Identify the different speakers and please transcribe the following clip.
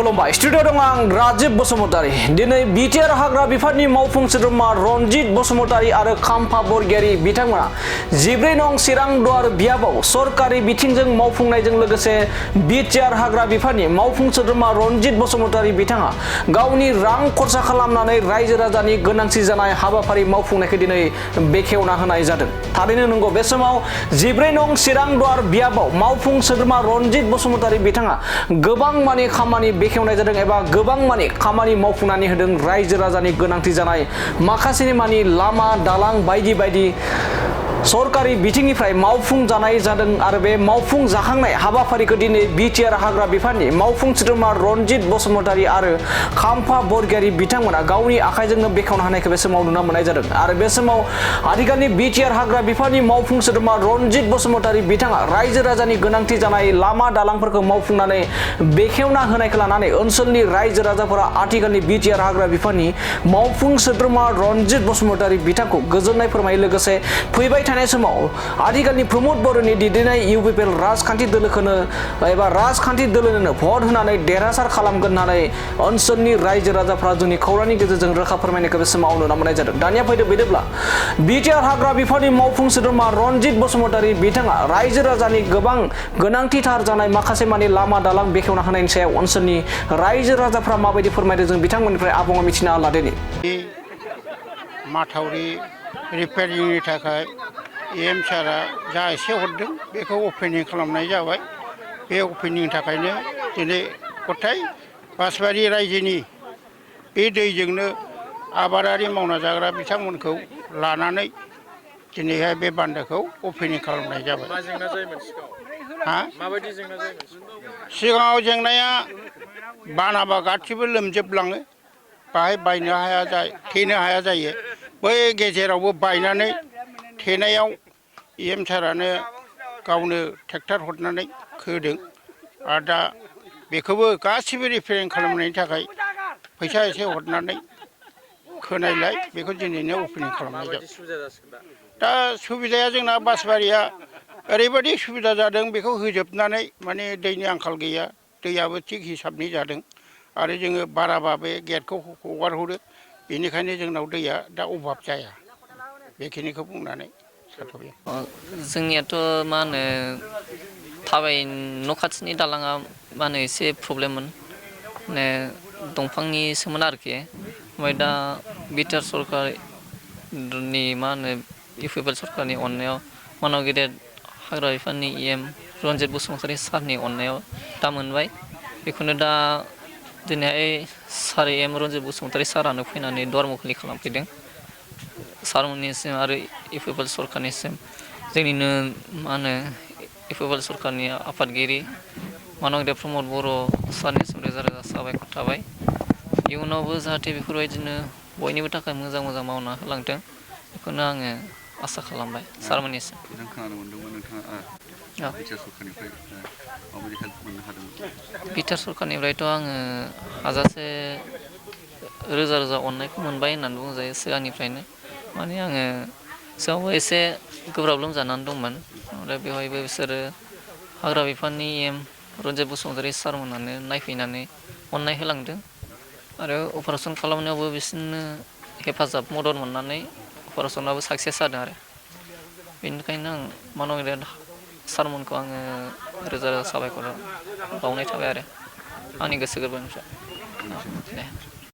Speaker 1: खुलुमबाय स्टुडिअ दं आं राजीब बसुमतारी दिनै बिटिआर हाग्रा बिफाननि मावफुं सोद्रोमा रनजित बसुमतारी आरो खाम्फा बरगयारि बिथांमोना 14 नं चिरां दुवार बियाबाव सरकारि बिथिंजों मावफुंनायजों लोगोसे बिटिआर हाग्रा बिफाननि मावफुं सोद्रोमा रनजित बसुमतारी बिथाङा गावनि रां खरसा खालामनानै रायजो राजानि गोनांथि जानाय हाबाफारि मावफुंनायखौ दिनै बेखेवना होनाय जादों। थारैनो नंगौ बे समाव 14 नं चिरां दुवार बियाबाव मावफुं सोद्रोमा रनजित बसुमतारी बिथाङा गोबां माने खामानि बेखेवनाय जादों एबा गोबां माने खामानि मावफुंनानै होदों रायजो राजानि गोनांथि जानाय माखासे माने लामा दालां बायदि बायदि सरकारि बिथिंनिफ्राय मावफुं जानाय जादों आरो बे मावफुं जाखांनाय हाबाफारिखौ दिनै बिटिआर हाग्रा बिफाननि मावफुं सोद्रोमा रनजित बसुमतारी आरो खाम्फा बरगयारि बिथांमोना गावनि आखाइजोंनो बेखेवना होनायखौ बे समाव नुनो मोननाय जादों आरो बे समाव आथिखालनि बिटिआर हाग्रा बिफाननि मावफुं सोद्रोमा रनजित बसुमतारी बिथाङा रायजो राजानि गोनांथि जानाय लामा दालांफोरखौ मावफुंनानै बेखेवना होनायखौ लानानै ओनसोलनि रायजो राजाफोरा आथिखालनि बिटिआर हाग्रा बिफाननि मावफुं सोद्रोमा रनजित बसुमतारी बिथांखौ गोजोननाय फोरमायो लोगोसे फैबाय थानाय समाव आथिखालनि प्रमोद बर'नि दैदेननाय इउपिपिएल राजखान्थि दोलोखौनो एबा राजखान्थि दोलोनो भट होनानै देरहासार खालामगोन होननानै ओनसोलनि रायजो राजाफ्रा जोंनि खौरांनि गेजेरजों रोखा फोरमायनायखौ बे समाव नुनो मोननाय जादों। दानिया फैदो बिदिब्ला बिटिआर हाग्रा बिफाननि मावफुं सोद्रोमा रनजित बसुमतारी बिथाङा रायजो राजानि गोबां गोनांथिथार जानाय माखासे माने लामा दालां बेखेवना होनायनि सायाव ओनसोलनि रायजो राजाफ्रा माबायदि फोरमायदों जों बिथांमोननिफ्राय आबुङै मिथिना लादोनि
Speaker 2: माथावरि रिपेयारिंनि थाखाय एम सारा जा एसे हरदों बेखौ अपेनिं खालामनाय जाबाय। बे अपेनिंनि थाखायनो दिनै गथाय बासबारि रायजोनि बे दैजोंनो आबादारि मावना जाग्रा बिथांमोनखौ लानानै दिनैहाय बे बान्दोखौ अपेनिं खालामनाय जाबाय।
Speaker 3: मा जेंना जायोमोन सिगाङाव? माबायदि जेंना जायोमोन?
Speaker 2: सिगाङाव जेंनाया बानाबा गासिबो लोमजोबलाङो, बाहाय बायनो हाया जायो, थेनो हाया जायो। बै गेजेरावबो बायनानै थेनायाव एम सारानो गावनो ट्रेक्टर हरनानै खोदों आरो दा बेखौबो गासिबो रिपेयारिं खालामनायनि थाखाय फैसा एसे हरनानै खोनायलाय बेखौ दिनैनो अपेनिं खालामनाय जाबाय। दा सुबिदाया जोंना बासबारिया ओरैबायदि सुबिदा जादों बेखौ होजोबनानै माने दैनि आंखाल गैया, दैयाबो थिग हिसाबनि जादों आरो जोङो बाराबा बे गेटखौ हगार हरो बेनिखायनो जोंनाव दैया दा अभाब जाया। बेखिनिखौ बुंनानै थाथ'बाय।
Speaker 4: जोंनियाथ' मा होनो थाबाय न' खाथिनि दालाङा मा होनो एसे प्रब्लेममोन, माने दंफांनिसोमोन आरोखि। ओमफ्राय दा बिटिआर सरकारनि मा होनो इउपिपिएल सरकारनि अननायाव मानाव गेदेर हाग्रा बिफाननि एम रनजित बसुमतारी सारनि अननायाव दा मोनबाय। बेखौनो दा दिनैहाय सार एम रनजित बसुमतारी सारानो फैनानै दुवार मुखुलि खालामफैदों। सारमोननिसिम आरो इउपिपिएल सरकारनिसिम जोंनिनो मा होनो इउपिपिएल सरकारनि आफादगिरि मानगदेब प्रमद बर' सारनिसिम रोजा रोजा साबायखर थाबाय। इयुनावबो जाहाथे बेफोरबायदिनो बयनिबो थाखाय मोजां मोजां मावना होलांथों बेखौनो आङो आसा खालामबाय सारमोननिसिम।
Speaker 3: नों खोनानो मोन्दोंमोन नोंथाङा बिटिआर सरकारनिफ्राय माबायदि हेल्प मोननो हादोंमोन?
Speaker 4: बिटिआर सरकारनिफ्रायथ' आङो हाजासे रोजा रोजा अननायखौ मोनबाय होननानै बुंजायो सिगांनिफ्रायनो। माने आङो सिगाङावबो एसे गोब्राब लोमजानानै दंमोन, ओमफ्राय बेवहायबो बिसोरो हाग्रा बिफाननि एम रनजित बसुमतारी सारमोनानो नायफैनानै अननाय होलांदों आरो अपारेसन खालामनायावबो बिसोरनो हेफाजाब मदद मोननानै अपारेसनाबो साक्सेस जादों आरो बेनिखायनो आं मानगदेब सारमोनखौ आङो रोजा रोजा साबायखर बावनाय थाबाय आरो आंनि गोसो गोरबोनिफ्राय। दे।